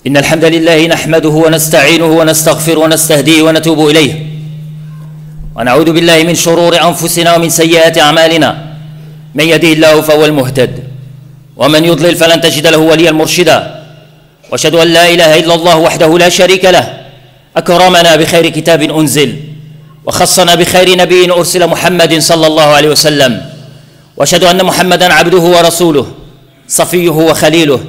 إن الحمد لله نحمده ونستعينه ونستغفره ونستهديه ونتوب إليه ونعوذ بالله من شرور أنفسنا ومن سيئات أعمالنا من يهده الله فهو المهتد ومن يضلل فلن تجد له وليا مرشدا وأشهد أن لا إله إلا الله وحده لا شريك له أكرمنا بخير كتاب أنزل وخصنا بخير نبي أرسل محمد صلى الله عليه وسلم وأشهد أن محمدا عبده ورسوله صفيه وخليله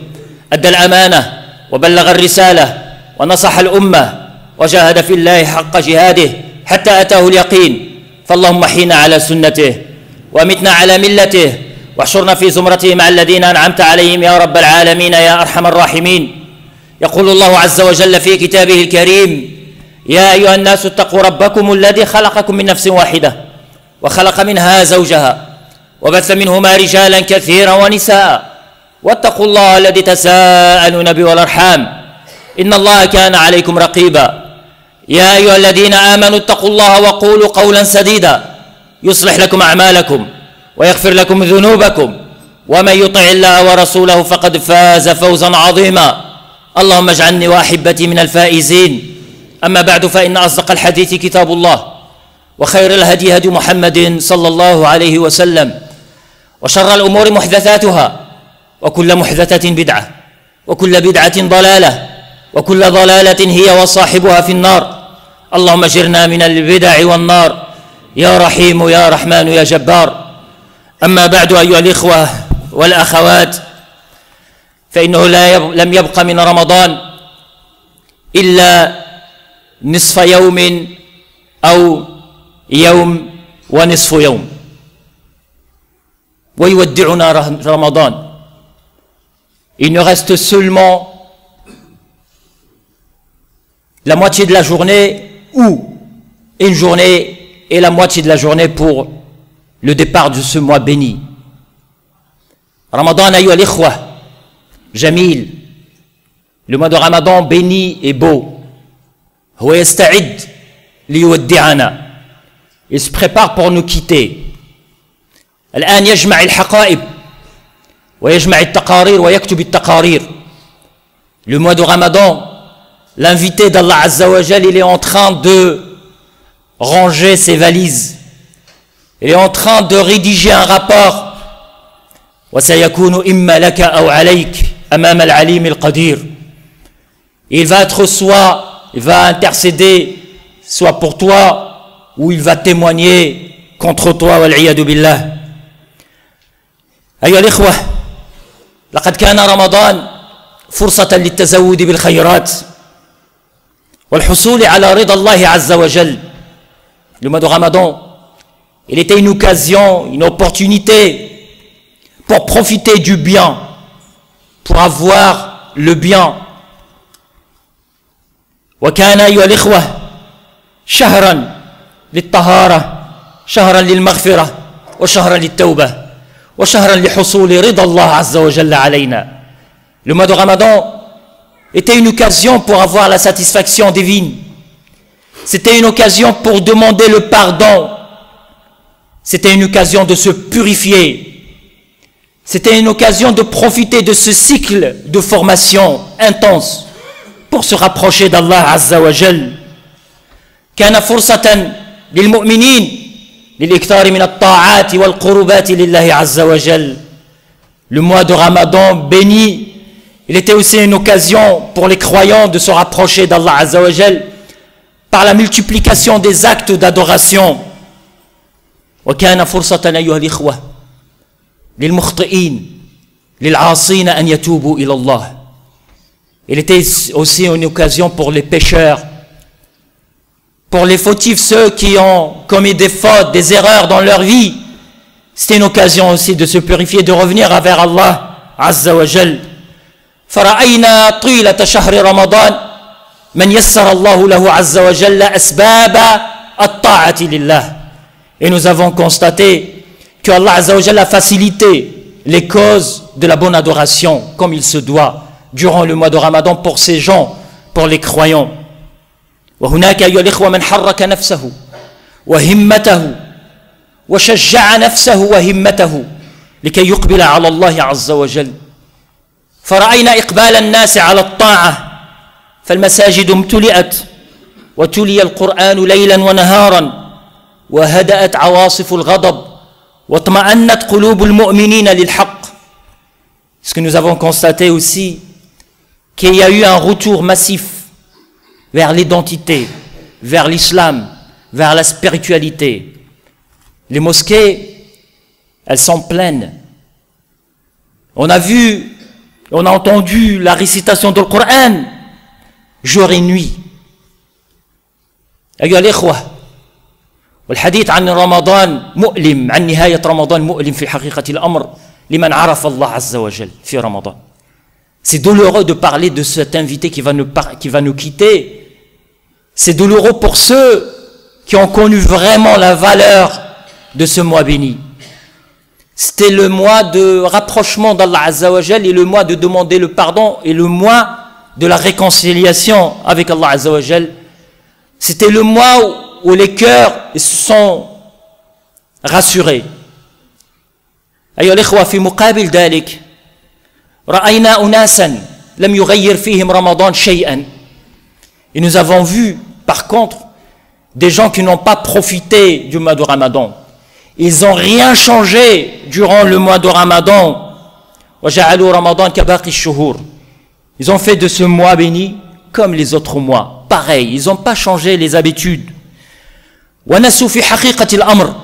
أدى الأمانة وبلغ الرسالة ونصح الأمة وجاهد في الله حق جهاده حتى أتاه اليقين فاللهم احينا على سنته وأمتنا على ملته واحشرنا في زمرته مع الذين أنعمت عليهم يا رب العالمين يا أرحم الراحمين. يقول الله عز وجل في كتابه الكريم: يا أيها الناس اتقوا ربكم الذي خلقكم من نفس واحدة وخلق منها زوجها وبث منهما رجالا كثيرا ونساء واتقوا الله الذي تساءلون به والأرحام إن الله كان عليكم رقيبا. يا أيها الذين آمنوا اتقوا الله وقولوا قولا سديدا يصلح لكم أعمالكم ويغفر لكم ذنوبكم ومن يطع الله ورسوله فقد فاز فوزا عظيما. اللهم اجعلني وأحبتي من الفائزين. أما بعد فإن أصدق الحديث كتاب الله وخير الهدي هدي محمد صلى الله عليه وسلم وشر الأمور محدثاتها وكل محدثة بدعة وكل بدعة ضلالة وكل ضلالة هي وصاحبها في النار. اللهم اجرنا من البدع والنار يا رحيم يا رحمن يا جبار. أما بعد أيها الإخوة والأخوات، فإنه لم يبق من رمضان إلا نصف يوم أو يوم ونصف يوم ويودعنا رمضان. Il ne reste seulement la moitié de la journée ou une journée et la moitié de la journée pour le départ de ce mois béni. Ramadan ayyuha al-ikhwa jamil. Le mois de Ramadan béni et beau. هو يستعد ليودعنا. Il se prépare pour nous quitter. الآن يجمع الحقائب ويجمع التقارير ويكتب التقارير. Le mois de Ramadan, l'invité d'Allah Azza wa Jal, il est en train de ranger ses valises. Il est en train de rédiger un rapport. وسيكون إما لك أو عليك أمام العليم القدير. Il va être soit, il va intercéder soit pour toi ou il va témoigner contre toi والعياذ بالله. أيها الإخوة، لقد كان رمضان فرصة للتزود بالخيرات والحصول على رضا الله عز وجل. Le mois de Ramadan, il était une occasion, une opportunité pour profiter du bien, pour avoir le bien. وكان أيها الإخوة شهرا للطهارة، شهرا للمغفرة، وشهرا للتوبة، وشهرا لحصول رضا الله عز وجل علينا. Le mois de Ramadan était une occasion pour avoir la satisfaction divine. C'était une occasion pour demander le pardon. C'était une occasion de se purifier. C'était une occasion de profiter de ce cycle de formation intense pour se rapprocher d'Allah Azza wa Jal. كان فرصة للمؤمنين للإكثار من الطاعات والقربات لله عز وجل. Le mois de Ramadan béni, il était aussi une occasion pour les croyants de se rapprocher d'Allah Azza wa Jal par la multiplication des actes d'adoration. وكان فرصة أيها الإخوة للمخطئين للعاصين أن يتوبوا إلى الله. Il était aussi une occasion pour les pécheurs, pour les fautifs, ceux qui ont commis des fautes, des erreurs dans leur vie. C'était une occasion aussi de se purifier, de revenir vers Allah Azza wa Jal. فرأينا طيلة شهر رمضان من يسر الله له عز وجل أسباب الطاعة لله. Et nous avons constaté que Allah Azza wa Jal a facilité les causes de la bonne adoration comme il se doit durant le mois de Ramadan pour ces gens, pour les croyants. وهناك أيها الإخوة من حرك نفسه وهمته وشجع نفسه وهمته لكي يقبل على الله عز وجل. فرأينا إقبال الناس على الطاعة فالمساجد امتلئت وتلي القرآن ليلا ونهارا وهدأت عواصف الغضب واطمأنت قلوب المؤمنين للحق. Ce que nous avons constaté aussi, qu'il y a eu un retour massif vers l'identité, vers l'islam, vers la spiritualité. Les mosquées, elles sont pleines. On a vu, on a entendu la récitation du Coran jour et nuit. أيها الإخوة والحديث عن رمضان مؤلم عن نهاية رمضان مؤلم في حقيقة الأمر لمن عرف الله عز وجل في رمضان. C'est douloureux de parler de cet invité qui va nous quitter. C'est douloureux pour ceux qui ont connu vraiment la valeur de ce mois béni. C'était le mois de rapprochement d'Allah Azza wa Jal et le mois de demander le pardon et le mois de la réconciliation avec Allah Azza wa Jal. C'était le mois où les cœurs se sont rassurés. أيها الإخوة في مقابل ذلك رأينا أناسا لم يغير فيهم رمضان شيئا. Et nous avons vu par contre des gens qui n'ont pas profité du mois de Ramadan. Ils n'ont rien changé durant le mois de Ramadan. وجعلوا رمضان كباقي الشهور. Ils ont fait de ce mois béni comme les autres mois. Pareil, ils n'ont pas changé les habitudes. ونسوا في حقيقة الأمر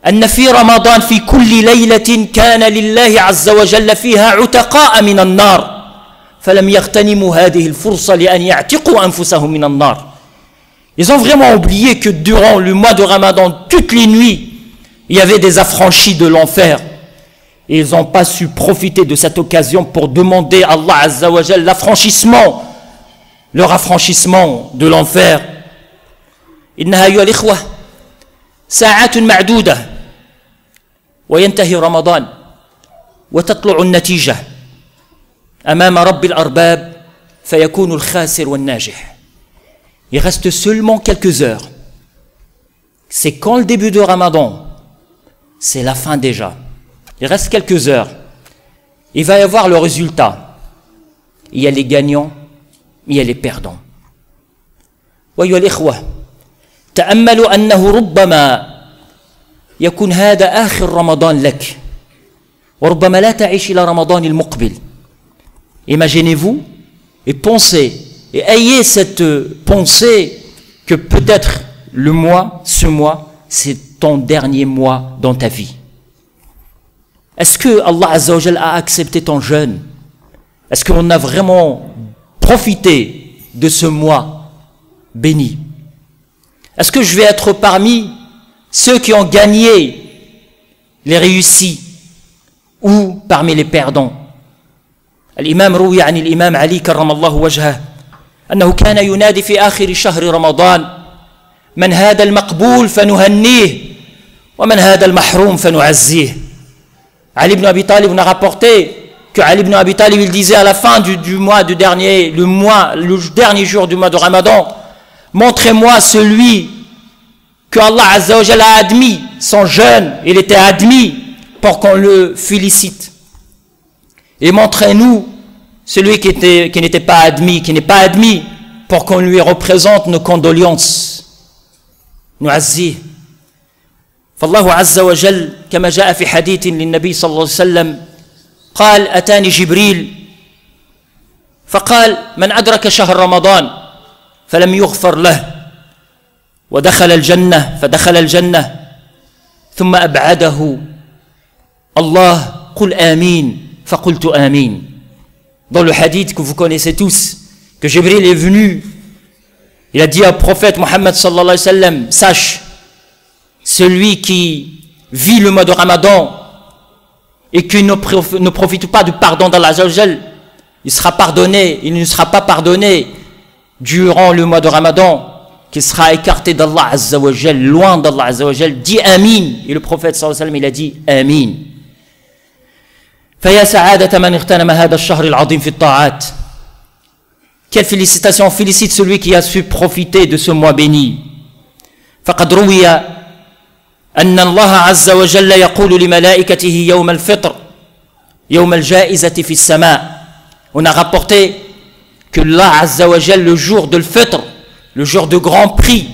أن في رمضان في كل ليلة كان لله عز وجل فيها عتقاء من النار فلم يغتنموا هذه الفرصة لأن يعتقوا أنفسهم من النار. Ils ont vraiment oublié que durant le mois de Ramadan, toutes les nuits, il y avait des affranchis de l'enfer. Et ils n'ont pas su profiter de cette occasion pour demander à Allah Azza wa Jal l'affranchissement, leur affranchissement de l'enfer. إنها أيها الإخوة ساعات معدودة وينتهي رمضان وتطلع النتيجة أمام رب الأرباب فيكون الخاسر والناجح. Il reste seulement quelques heures. C'est quand le début de Ramadan, c'est la fin déjà. Il reste quelques heures. Il va y avoir le résultat. Il y a les gagnants, il y a les perdants. وأيها الإخوة تأملوا أنه ربما يكون هذا آخر رمضان لك وربما لا تعيش إلى رمضان المقبل. Imaginez-vous et pensez et ayez cette pensée que peut-être ce mois, c'est ton dernier mois dans ta vie. Est-ce que Allah Azza wa Jal a accepté ton jeûne? Est-ce qu'on a vraiment profité de ce mois béni? Est-ce que je vais être parmi ceux qui ont gagné les réussis ou parmi les perdants? الإمام روي عن الإمام علي كرم الله وجهه أنه كان ينادي في آخر شهر رمضان من هذا المقبول فنهنيه ومن هذا المحروم فنعزيه. Ali ibn Abi Talib on a rapporté que Ali ibn Abi Talib il disait à la fin du mois le dernier jour du mois de Ramadan, montrez-moi celui que Allah Azza wa Jalla a admis, son jeûne, il était admis pour qu'on le félicite. Et montrez-nous celui qui n'était pas admis, qui n'est pas admis, pour qu'on lui représente nos condoléances. نعزيه. فالله عز وجل كما جاء في حديث للنبي صلى الله عليه وسلم قال أتاني جبريل فقال من أدرك شهر رمضان فلم يغفر له ودخل الجنة فدخل الجنة ثم أبعده الله قل آمين فقلت آمين. Dans le hadith que vous connaissez tous, que Jibril est venu, il a dit au prophète Mohammed sallallahu alayhi wa sallam, sache, celui qui vit le mois de Ramadan et qui ne profite pas du pardon d'Allah Azza wa Jal, il sera pardonné, il ne sera pas pardonné durant le mois de Ramadan, qu'il sera écarté d'Allah Azza wa Jal, loin d'Allah Azza wa Jal. Dis Amin. Et le prophète sallallahu alayhi wa sallam, il a dit Amin. فيا سعادة من اغتنم هذا الشهر العظيم في الطاعات. Quelle félicitation, félicite celui qui a su profiter de ce mois béni. فقد روي أن الله عز وجل يقول لملائكته يوم الفطر يوم الجائزة في السماء. On a rapporté que Allah Azza wa Jal, le jour de l'Fitr, le jour de grand prix,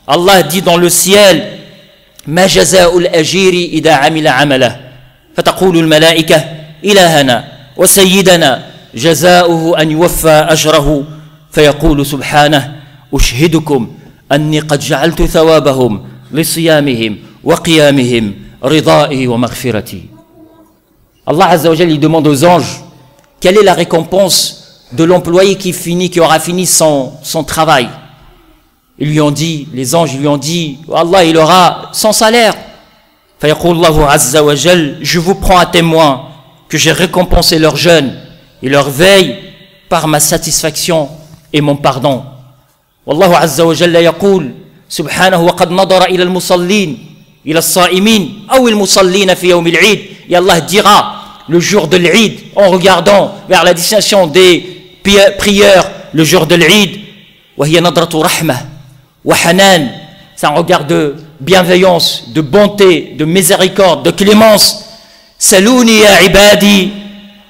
Allah dit dans le ciel ما جزاء الأجير إذا عمل عمله فتقول الملائكة إلهنا وسيدنا جزاؤه أن يوفى أجره فيقول سبحانه أشهدكم أني قد جعلت ثوابهم لصيامهم وقيامهم رضائي ومغفرتي. Allah Azza wa Jal, il demande aux anges quelle est la récompense de l'employé qui aura fini son travail. Ils lui ont dit, les anges lui ont dit, Allah, il aura son salaire. فيقول الله عز وجل, je vous prends à témoin que j'ai récompensé leur jeûne et leur veille par ma satisfaction et mon pardon. والله عز وجل يقول سبحانه وقد نظر إلى المصلين إلى الصائمين أو المصلين في يوم العيد. Et Allah dira le jour de l'Eid en regardant vers la destination des prières le jour de l'Eid, وهي نظرة رحمة وحنان, c'est un regard de bienveillance, de bonté, de miséricorde, de clémence. سلوني يا عبادي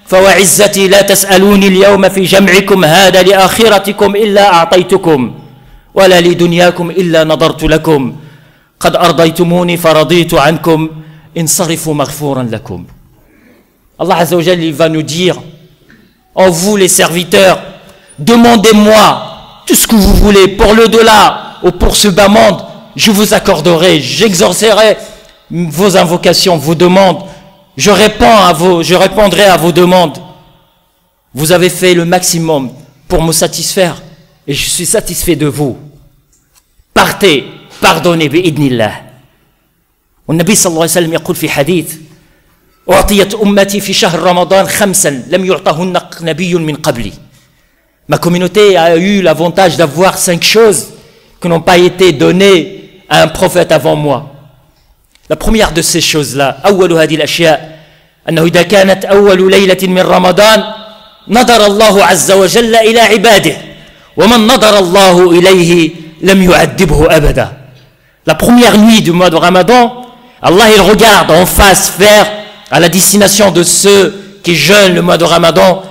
فوعزتي لا تسألوني اليوم في جمعكم هذا لآخرتكم إلا أعطيتكم ولا لدنياكم إلا نظرت لكم قد أرضيتموني فرضيت عنكم انصرفوا مغفورا لكم. Allah Azza wa Jal, il va nous dire, en vous les serviteurs, demandez-moi tout ce que vous voulez pour l'au-delà ou pour ce bas monde, je vous accorderai, j'exaucerai vos invocations, vos demandes, je répondrai à vos demandes. Vous avez fait le maximum pour me satisfaire et je suis satisfait de vous. Partez, pardonnez bi'idnillah. والنبي صلى الله عليه وسلم يقول في حديث أعطيت أمتي في شهر رمضان خمسا لم يعطهن نبي من قبلي. Ma communauté a eu l'avantage d'avoir 5 choses qui n'ont pas été données à un prophète avant moi. La première de ces choses-là, أول هذه الأشياء أنه إذا كانت أول ليلة من رمضان نظر الله عز وجل إلى عباده ومن نظر الله إليه لم يعذبه أبدا. La première nuit du mois de Ramadan, Allah il regarde en face vers à la destination de ceux qui jeûnent le mois de Ramadan.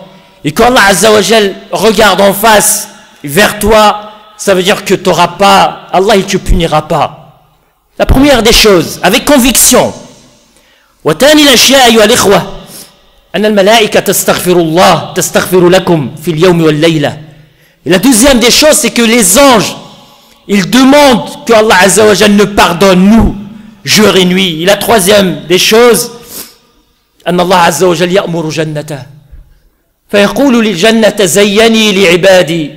Et quand Allah Azza wa Jal regarde en face vers toi, ça veut dire que tu n'auras pas, Allah il te punira pas. La première des choses, avec conviction. وثاني الأشياء أيها الإخوة أن الملائكة تستغفر الله تستغفر لكم في اليوم والليلة. Et la deuxième des choses, c'est que les anges, ils demandent que Allah Azza wa Jal ne pardonne nous, jour et nuit. Et la troisième des choses, أن الله عز وجل يأمر جنته فيقول للجنة زيني لعبادي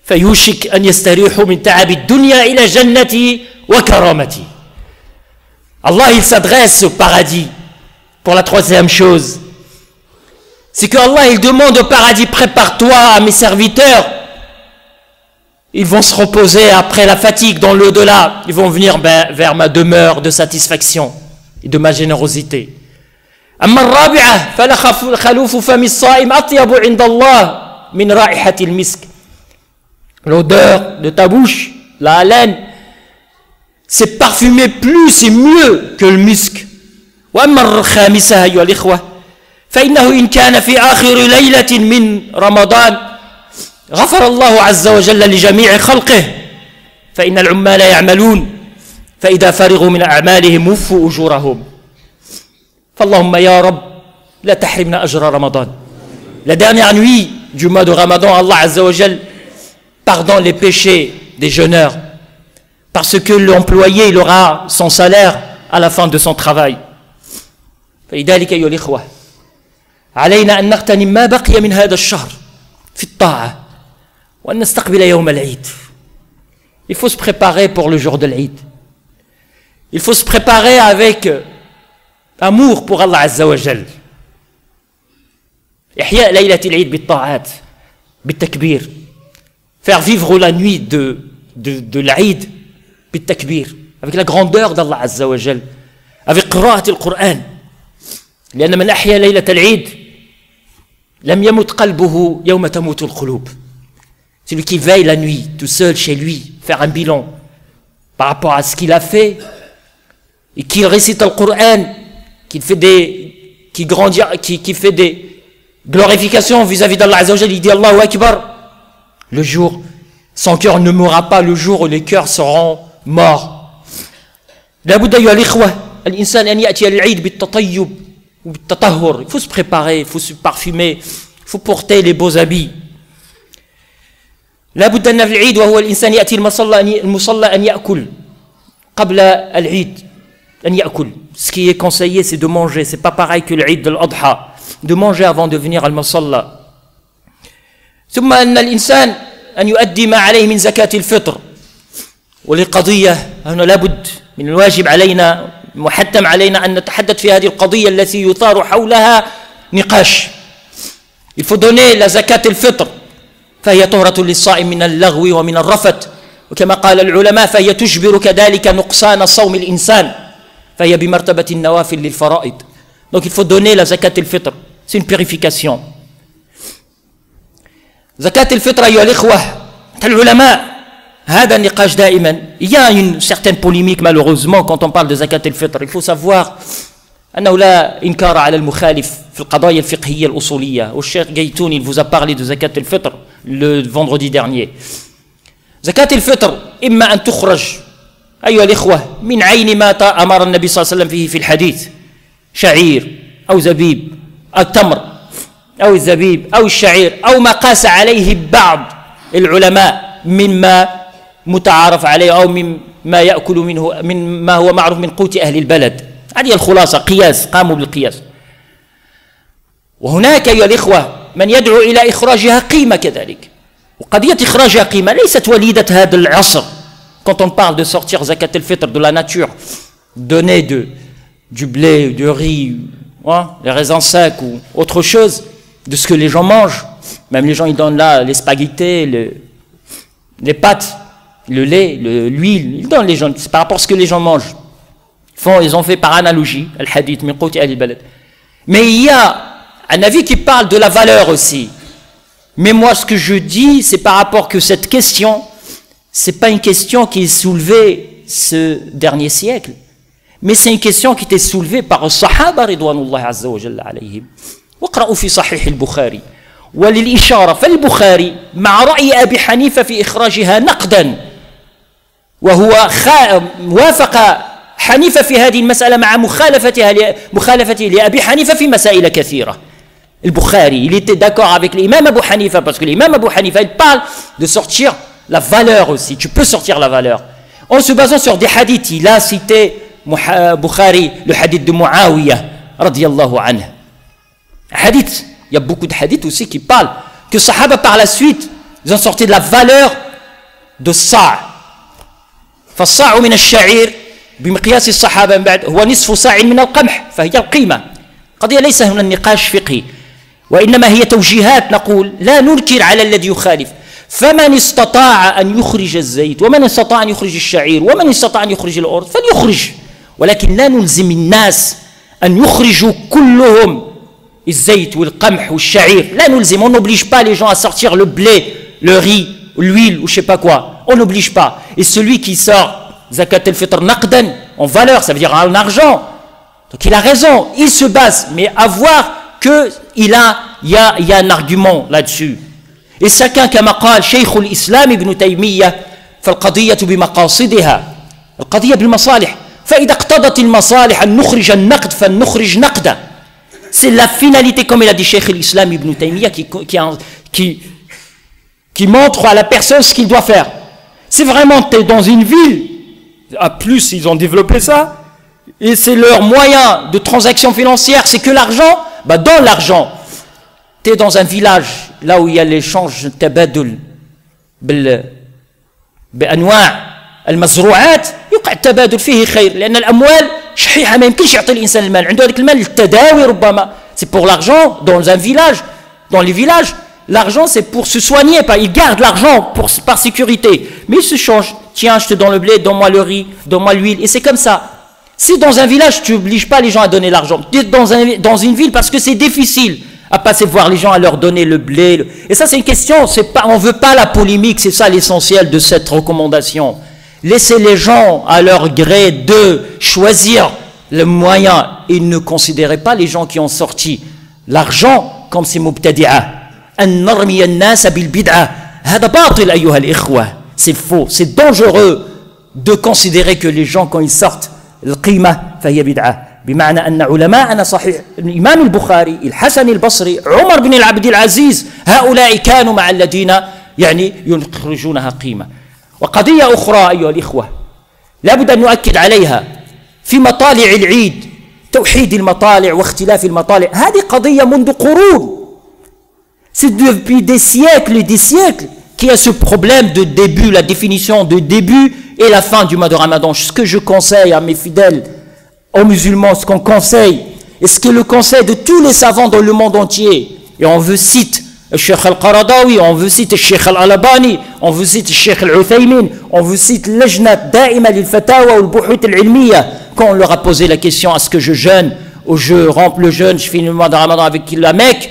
فيوشك أن يستريحوا من تعب الدنيا إلى جنتي وكرامتي. Allah il s'adresse au paradis pour la troisième chose, c'est que Allah il demande au paradis, prépare-toi à mes serviteurs, ils vont se reposer après la fatigue dans l'au-delà, ils vont venir vers ma demeure de satisfaction et de ma générosité. أما الرابعة فلخلوف فم الصائم أطيب عند الله من رائحة المسك. L'odeur de ta bouche, la haleine, c'est parfumé plus et mieux que le musc. وأما الخامسة أيها الإخوة فإنه إن كان في آخر ليلة من رمضان غفر الله عز وجل لجميع خلقه فإن العمال يعملون فإذا فرغوا من أعمالهم وفوا أجورهم. فاللهم يا رب لا تحرمنا أجر رمضان. La dernière nuit du mois de Ramadan, Allah Azza wa Jal pardonne les péchés des jeûneurs parce que l'employé il aura son salaire à la fin de son travail. فلذلك أيها الإخوة علينا أن نغتنم ما بقي من هذا الشهر في الطاعة وأن نستقبل يوم العيد. Il faut se préparer pour le jour de l'Eid. Il faut se préparer avec amour pour Allah Azza wa Jal. إحياء ليلة العيد بالطاعات بالتكبير. Faire vivre la nuit de l'Eid بالتكبير, avec la grandeur d'Allah Azza wa Jal, avec قراءة القرآن. لأن من أحيا ليلة العيد لم يمت قلبه يوم تموت القلوب. Celui qui veille la nuit tout seul chez lui, faire un bilan par rapport à ce qu'il a fait et qui récite le Coran, qui fait des glorifications vis-à-vis d'Allah Azza wa Jal, il dit Allahu Akbar, le jour, son cœur ne mourra pas le jour où les cœurs seront morts. لابد أيها الإخوة الإنسان أن يأتي العيد بالتطيب وبالتطهر. Il faut se préparer, il faut se parfumer, il faut porter les beaux habits. لابد أن في العيد وهو الإنسان يأتي المصلى أن يأكل قبل العيد أن يأكل. Ce qui est conseillé, c'est de manger. C'est pas pareil que le Eid de l'Adha, de manger avant de venir al-Musalla. ثم أن الإنسان أن يؤدي ما عليه من زكاة الفطر. وللقضية هنا لابد من الواجب علينا محتم علينا أن نتحدث في هذه القضية التي يثار حولها نقاش. Il faut donner la zakat al-fitr. فهي طهرة للصائم من اللغو ومن الرفث. وكما قال العلماء فهي تجبر كذلك نقصان صوم الإنسان. فهي بمرتبة النوافل للفرائض. Donc il faut donner la zakat al-fitr. C'est une purification. Zakat al-fitr أيها الإخوة العلماء هذا النقاش دائما. Il y a une certaine polémique malheureusement quand on parle de zakat al-fitr. Il faut savoir أنه لا إنكار على المخالف في القضايا الفقهية الأصولية. والشيخ جيتوني il vous a parlé de zakat al-fitr le vendredi dernier. زكاة الفطر إما أن تخرج أيها الإخوة من عين ما أمر النبي صلى الله عليه وسلم فيه في الحديث شعير أو زبيب التمر أو الزبيب أو الشعير أو ما قاس عليه بعض العلماء مما متعارف عليه أو مما يأكل منه مما هو معروف من قوت أهل البلد. هذه الخلاصة قياس قاموا بالقياس. وهناك أيها الإخوة من يدعو إلى إخراجها قيمة كذلك. وقضية إخراجها قيمة ليست وليدة هذا العصر. Quand on parle de sortir zakat al-fitr de la nature, donner du blé, du riz, les raisins secs ou autre chose, de ce que les gens mangent, même les gens ils donnent là les spaghettis, les pâtes, le lait, l'huile, ils donnent les gens, c'est par rapport à ce que les gens mangent. Ils ont fait par analogie, al-hadith, min qawti ahli al-balad. Mais il y a un avis qui parle de la valeur aussi. Mais moi, ce que je dis, c'est par rapport que cette question, c'est pas une question qui est soulevée ce dernier siècle, mais c'est une question qui était soulevée par les Sahaba ridwanullah azza wa jalla alayhim. واقرأوا في صحيح البخاري وللإشارة فالبخاري مع رأي أبي حنيفة في إخراجها نقدا وهو وافق حنيفة في هذه المسألة مع مخالفته لأبي حنيفة في مسائل كثيرة. البخاري il était d'accord avec l'imam Abu Hanifa parce que l'imam Abu Hanifa il parle de sortir la valeur aussi. Tu peux sortir la valeur en se basant sur des hadiths. Il a cité Bukhari le hadith de Muawiyah radiyallahu anhu. Hadith, il y a beaucoup de hadiths aussi qui parlent que Sahaba par la suite ils ont sorti de la valeur de sa'. فالصاع من الشعير بمقياس الصحابة من بعد هو نصف صاع من القمح فهي القيمة. قضية ليس هنا النقاش فقهي وإنما هي توجيهات. نقول لا ننكر على الذي يخالف. فمن استطاع أن يخرج الزيت ومن استطاع أن يخرج الشعير ومن استطاع أن يخرج الأرز فليخرج. ولكن لا نلزم الناس أن يخرجوا كلهم الزيت والقمح والشعير. لا نلزم. On n'oblige pas les gens à sortir le blé, le riz, l'huile ou je sais pas quoi. On n'oblige pas. Et celui qui sort zakat al-fitr naqdan en valeur, ça veut dire en argent, donc il a raison, il se base, mais à voir qu'il y a un argument là-dessus. Et chacun كما قال شيخ الإسلام ابن تيمية فالقضية بمقاصدها. القضية بالمصالح. فإذا اقتضت المصالح أن نخرج النقد فنخرج نقدا. C'est la finalité, comme il a dit Cheikh l'Islam Ibn Taymiyyah, qui montre à la personne ce qu'il doit faire. C'est vraiment, tu es dans une ville, à plus ils ont développé ça, et c'est leur moyen de transaction financière, c'est que l'argent, bah dans l'argent, tu es dans un village, là où il y a l'échange tabadul, بأنواع المزروعات يقع التبادل فيه خير لأن الأموال شحيحة ما يمكنش يعطي الإنسان المال عنده هذاك المال للتداوي ربما. C'est pour l'argent dans un village, dans les villages, l'argent c'est pour se soigner, pas il garde l'argent par sécurité, mais il se change. Tiens, je te donne le blé, donne-moi le riz, donne-moi l'huile, et c'est comme ça. Si dans un village tu n'obliges pas les gens à donner l'argent, tu es dans une ville parce que c'est difficile à passer voir les gens à leur donner le blé. Et ça c'est une question, c'est pas, on veut pas la polémique, c'est ça l'essentiel de cette recommandation. Laissez les gens à leur gré de choisir le moyen et ne considérez pas les gens qui ont sorti l'argent comme ces mubtadi'a. أن نرمي الناس بالبدعة هذا باطل أيها الإخوة. C'est faux, c'est dangereux de considérer que les gens quand ils sortent القيمة فهي بدعة. بمعنى أن علماءنا صحيح الإمام البخاري، الحسن البصري، عمر بن العبد العزيز، هؤلاء كانوا مع الذين يعني يخرجونها قيمة. وقضية أخرى أيها الإخوة لابد أن نؤكد عليها في مطالع العيد، توحيد المطالع واختلاف المطالع، هذه قضية منذ قرون. C'est depuis des siècles et des siècles qu'il y a ce problème de début, la définition de début et la fin du mois de Ramadan. Ce que je conseille à mes fidèles, aux musulmans, ce qu'on conseille, et ce qui est le conseil de tous les savants dans le monde entier, et on veut citer le Cheikh Al-Qaradawi, on veut citer le Cheikh Al-Albani, on veut citer le Cheikh Al-Uthaymin, on veut citer l'Ajnat Da'ima lil-Fatawa ou le Buhut al-Ilmiya, quand on leur a posé la question, est-ce que je jeûne, ou je rampe le jeûne, je finis le mois de Ramadan avec la Mecque,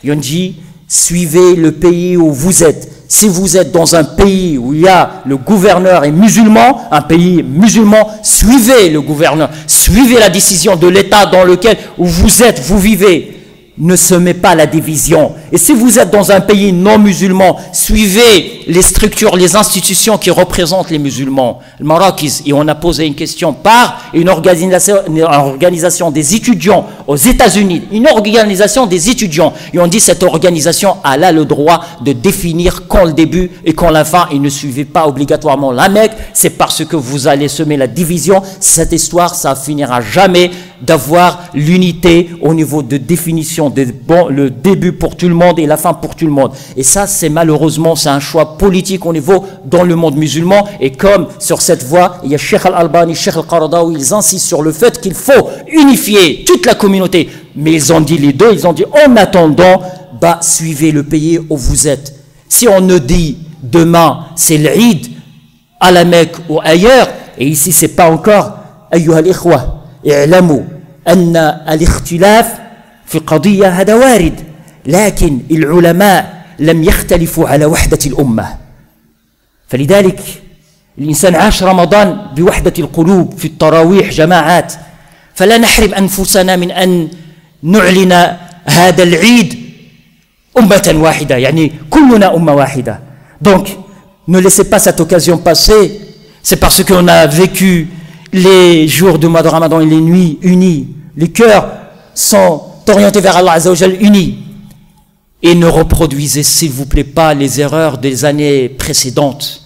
ils ont dit, suivez le pays où vous êtes. Si vous êtes dans un pays où il y a le gouverneur est musulman, un pays musulman, suivez le gouverneur, suivez la décision de l'État dans lequel où vous êtes, vous vivez. Ne semez pas la division. Et si vous êtes dans un pays non musulman, suivez les structures, les institutions qui représentent les musulmans. Le Marrakech, et on a posé une question par une organisation des étudiants aux États-Unis, une organisation des étudiants. Et on dit cette organisation a là le droit de définir quand le début et quand la fin. Et ne suivez pas obligatoirement la Mecque. C'est parce que vous allez semer la division. Cette histoire, ça finira jamais d'avoir l'unité au niveau de définition de bon, le début pour tout le monde et la fin pour tout le monde. Et ça, c'est malheureusement, c'est un choix politique au niveau dans le monde musulman. Et comme sur cette voie, il y a Cheikh Al-Albani, Cheikh Al-Qaradawi, ils insistent sur le fait qu'il faut unifier toute la communauté. Mais ils ont dit les deux, ils ont dit en attendant, bah, suivez le pays où vous êtes. Si on ne dit demain, c'est l'Eid à la Mecque ou ailleurs, et ici c'est pas encore, ayyuha al-ikhwa, اعلموا أن الاختلاف في قضية هذا وارد، لكن العلماء لم يختلفوا على وحدة الأمة. فلذلك الإنسان عاش رمضان بوحدة القلوب في التراويح جماعات، فلا نحرم أنفسنا من أن نعلن هذا العيد أمة واحدة، يعني كلنا أمة واحدة. Donc ne laissez pas cette occasion passer. C'est parce qu'on a vécu les jours du mois de Ramadan et les nuits unis, les cœurs sont orientés vers Allah Azza wa Jal unis. Et ne reproduisez s'il vous plaît pas les erreurs des années précédentes.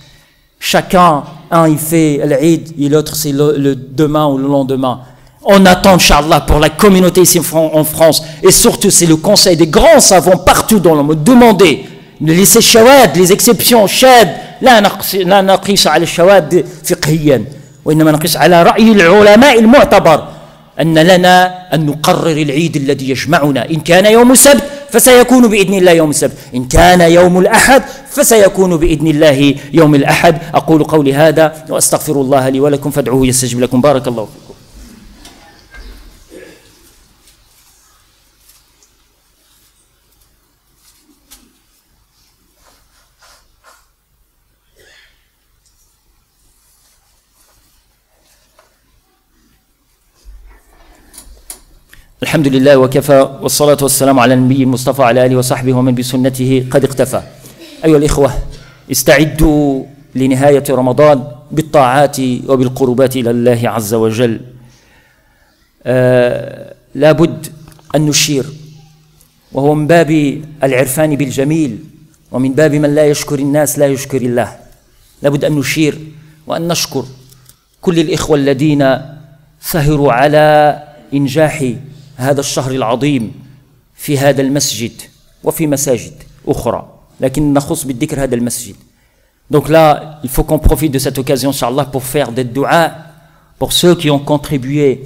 Chacun, un il fait l'Eid et l'autre c'est le demain ou le lendemain. On attend, Inch'Allah, pour la communauté ici en France, et surtout c'est le conseil des grands savants partout dans le monde, demandez, ne laissez shawad, les exceptions, shad, la naqis ala shawad fiqhiyan. وإنما نقيس على رأي العلماء المعتبر أن لنا أن نقرر العيد الذي يجمعنا. إن كان يوم السبت فسيكون بإذن الله يوم السبت، إن كان يوم الأحد فسيكون بإذن الله يوم الأحد. أقول قولي هذا وأستغفر الله لي ولكم فادعوه يستجب لكم. بارك الله فيكم. الحمد لله وكفى والصلاة والسلام على النبي المصطفى على آله وصحبه ومن بسنته قد اقتفى. أيها الإخوة استعدوا لنهاية رمضان بالطاعات وبالقربات إلى الله عز وجل. لابد أن نشير، وهو من باب العرفان بالجميل ومن باب من لا يشكر الناس لا يشكر الله. لابد أن نشير وأن نشكر كل الإخوة الذين سهروا على إنجاح هذا الشهر العظيم في هذا المسجد وفي مساجد أخرى، لكن نخص بالذكر هذا المسجد. Donc là, il faut qu'on profite de cette occasion, Inch'Allah, pour faire des du'a pour ceux qui ont contribué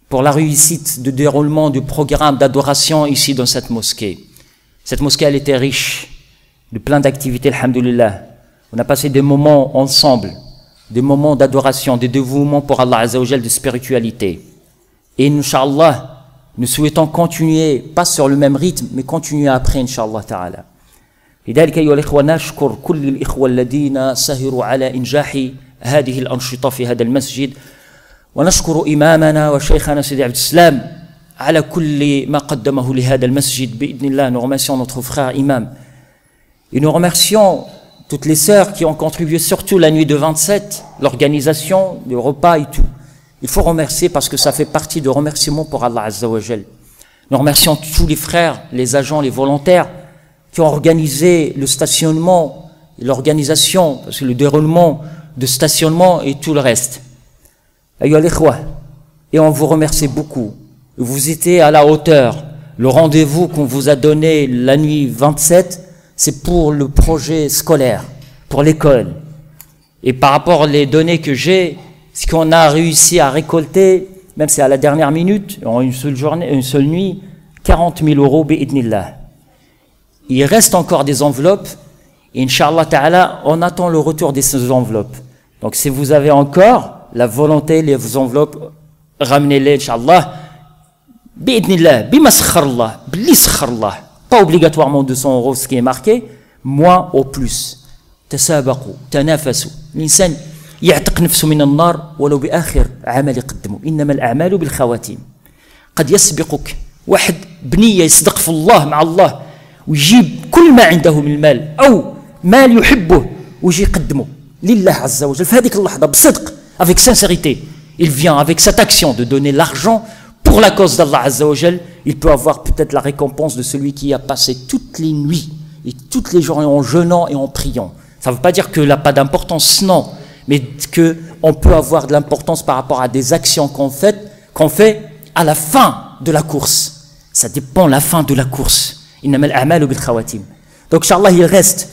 pour la réussite du déroulement du programme d'adoration ici dans cette mosquée. Cette mosquée, elle était riche de plein d'activités, alhamdulillah. On a passé des moments ensemble, des moments d'adoration, des dévouements pour Allah Azza wa Jal, de spiritualité. Et Inch'Allah, nous souhaitons continuer, pas sur le même rythme, mais continuer après, Inch'Allah ta'ala. لذلك أيها الإخوة نشكر كل الإخوة الذين سهروا على إنجاح هذه الأنشطة في هذا المسجد، ونشكر إمامنا وشيخنا سيدي عبد السلام على كل ما قدمه لهذا المسجد بإذن الله. Nous remercions notre frère imam. Et nous remercions toutes les sœurs qui ont contribué, surtout la nuit de 27, l'organisation, le repas et tout. Il faut remercier parce que ça fait partie de remerciements pour Allah Azza wa Jal. Nous remercions tous les frères, les agents, les volontaires qui ont organisé le stationnement, l'organisation, parce que le déroulement de stationnement et tout le reste. Et on vous remercie beaucoup. Vous étiez à la hauteur. Le rendez-vous qu'on vous a donné la nuit 27, c'est pour le projet scolaire, pour l'école. Et par rapport aux données que j'ai, ce qu'on a réussi à récolter, même si à la dernière minute, en une seule journée, une seule nuit, 40 000 euros, bi'idnillah. Il reste encore des enveloppes, et Inch'Allah Ta'ala, on attend le retour de ces enveloppes. Donc si vous avez encore la volonté, les enveloppes, ramenez-les, Inch'Allah, bi'idnillah, bima sakharallah, bli sakharallah. Pas obligatoirement 200 euros, ce qui est marqué, moins ou plus. تسابقوا تنافسوا الإنسان يعتق نفسه من النار ولو بآخر عمل يقدمه إنما الأعمال بالخواتيم قد يسبقك واحد بنية يصدق في الله مع الله ويجيب كل ما عنده من المال أو مال يحبه ويجي يقدمه لله عز وجل في هذيك اللحظة بصدق avec sincérité il vient avec cette action de donner l'argent pour la cause d'Allah Azza wa Jal, il peut avoir peut-être la récompense de celui qui a passé toutes les nuits et toutes les journées en jeûnant et en priant. Ça ne veut pas dire qu'il n'a pas d'importance, non, mais qu'on peut avoir de l'importance par rapport à des actions qu'on fait à la fin de la course. Ça dépend de la fin de la course. Donc, Inch'Allah, il reste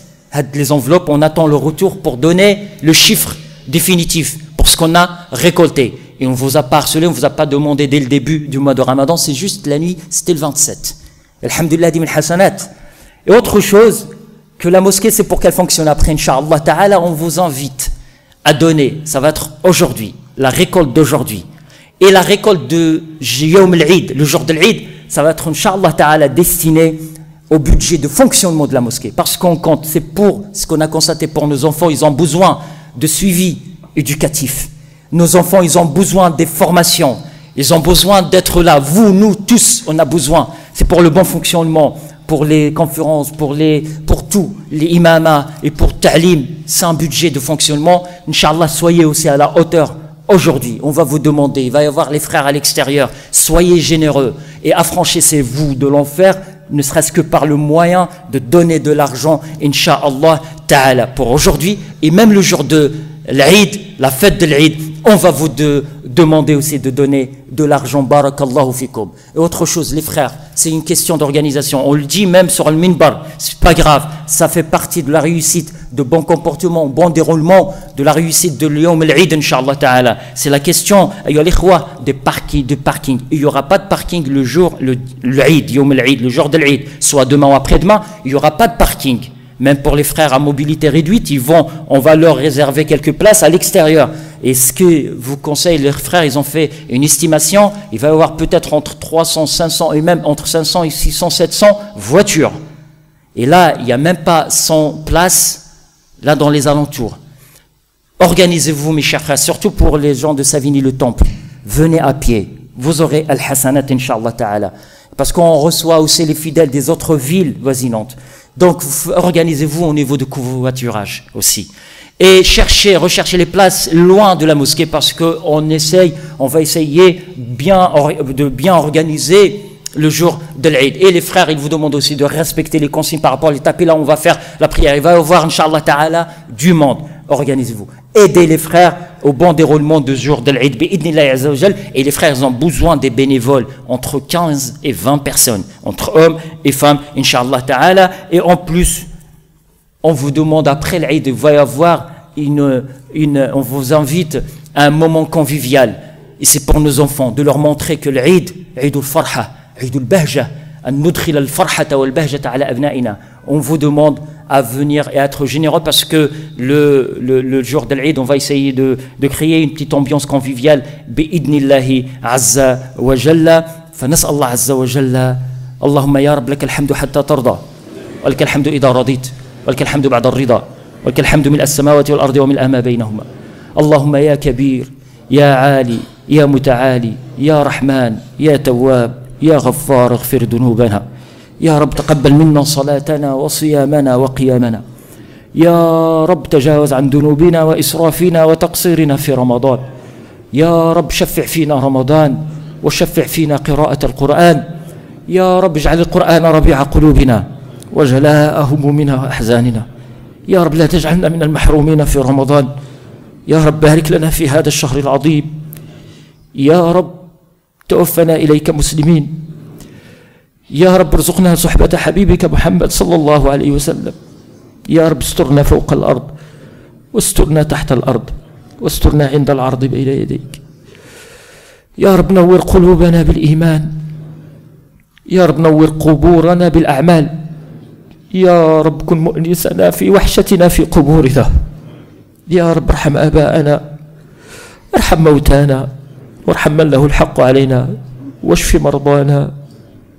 les enveloppes, on attend le retour pour donner le chiffre définitif pour ce qu'on a récolté. Et on ne vous a pas harcelé, on ne vous a pas demandé dès le début du mois de Ramadan, c'est juste la nuit, c'était le 27. Alhamdulillah, dim al-hasanat. Et autre chose, que la mosquée, c'est pour qu'elle fonctionne après, Inch'Allah Ta'ala, on vous invite à donner, ça va être aujourd'hui, la récolte d'aujourd'hui. Et la récolte de Yawm al-Eid, le jour de l'Eid, ça va être, Inch'Allah Ta'ala, destiné au budget de fonctionnement de la mosquée. Parce qu'on compte, c'est pour ce qu'on a constaté pour nos enfants, ils ont besoin de suivi éducatif. Nos enfants, ils ont besoin des formations. Ils ont besoin d'être là. Vous, nous, tous, on a besoin. C'est pour le bon fonctionnement, pour les conférences, pour tout, les imamas et pour ta'lim. C'est un budget de fonctionnement. Inch'Allah, soyez aussi à la hauteur. Aujourd'hui, on va vous demander, il va y avoir les frères à l'extérieur. Soyez généreux et affranchissez-vous de l'enfer, ne serait-ce que par le moyen de donner de l'argent, Inch'Allah Ta'ala, pour aujourd'hui. Et même le jour de l'Eid, la fête de l'Eid, on va vous demander aussi de donner de l'argent, barakallahu fikum. Et autre chose, les frères, c'est une question d'organisation. On le dit même sur le minbar, c'est pas grave, ça fait partie de la réussite, de bon comportement, bon déroulement, de la réussite de l'Yawm al-Eid, Inch'Allah Ta'ala. C'est la question, des parkings. Il n'y aura pas de parking le jour, l'Eid, Yawm al-Eid, le jour de l'Eid, soit demain ou après-demain, il n'y aura pas de parking. Même pour les frères à mobilité réduite, on va leur réserver quelques places à l'extérieur. Et ce que vous conseillez, les frères, ils ont fait une estimation, il va y avoir peut-être entre 300, 500 et même entre 500 et 600, 700 voitures. Et là, il n'y a même pas 100 places là dans les alentours. Organisez-vous, mes chers frères, surtout pour les gens de Savigny-le-Temple. Venez à pied. Vous aurez al-hasanat, Inch'Allah Ta'ala. Parce qu'on reçoit aussi les fidèles des autres villes voisinantes. Donc, organisez-vous au niveau de covoiturage aussi. Et recherchez les places loin de la mosquée parce qu'on va essayer de bien organiser le jour de l'Eid. Et les frères, ils vous demandent aussi de respecter les consignes par rapport à les tapis. Là, on va faire la prière. Il va y avoir, Inch'Allah Ta'ala, du monde. Organisez-vous. Aidez les frères au bon déroulement du jour de l'Eid. Et les frères, ils ont besoin des bénévoles entre 15 et 20 personnes, entre hommes et femmes, Inch'Allah Ta'ala. Et en plus, on vous demande après l'Eid, il va y avoir on vous invite à un moment convivial. Et c'est pour nos enfants, de leur montrer que l'Eid, Eid al-Farha, Eid al-Bahja, on vous demande à venir et à être généreux parce que le jour de l'Eid, on va essayer de créer une petite ambiance conviviale. Bi'idnillahi azza wa jalla. فنسأل الله عز وجل اللهم يا رب لك الحمد حتى ترضى ولك الحمد إذا رضيت ولك الحمد بعد الرضا ولك الحمد ملء السماوات والأرض وملء ما بينهما اللهم يا كبير يا عالي يا متعالي يا رحمن يا تواب يا غفار اغفر ذنوبنا يا رب تقبل منا صلاتنا وصيامنا وقيامنا. يا رب تجاوز عن ذنوبنا وإسرافنا وتقصيرنا في رمضان. يا رب شفع فينا رمضان وشفع فينا قراءة القرآن. يا رب اجعل القرآن ربيع قلوبنا وجلاء همومنا وأحزاننا. يا رب لا تجعلنا من المحرومين في رمضان. يا رب بارك لنا في هذا الشهر العظيم. يا رب توفنا إليك مسلمين. يا رب ارزقنا صحبة حبيبك محمد صلى الله عليه وسلم. يا رب استرنا فوق الأرض واسترنا تحت الأرض واسترنا عند العرض بين يديك. يا رب نور قلوبنا بالإيمان. يا رب نور قبورنا بالأعمال. يا رب كن مؤنسنا في وحشتنا في قبورنا. يا رب ارحم آباءنا، ارحم موتانا، وارحم من له الحق علينا، واشف مرضانا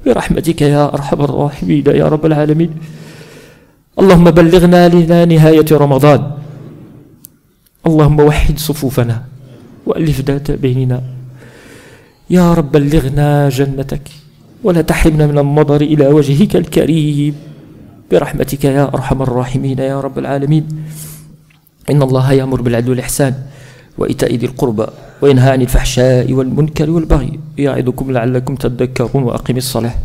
برحمتك يا أرحم الراحمين يا رب العالمين. اللهم بلغنا لنا نهاية رمضان. اللهم وحد صفوفنا وألف ذات بيننا. يا رب بلغنا جنتك ولا تحرمنا من النظر إلى وجهك الكريم برحمتك يا أرحم الراحمين يا رب العالمين. إن الله يأمر بالعدل والإحسان وإيتاء ذي القربى وينهى عن الفحشاء والمنكر والبغي يعظكم لعلكم تذكرون. وأقم الصلاة.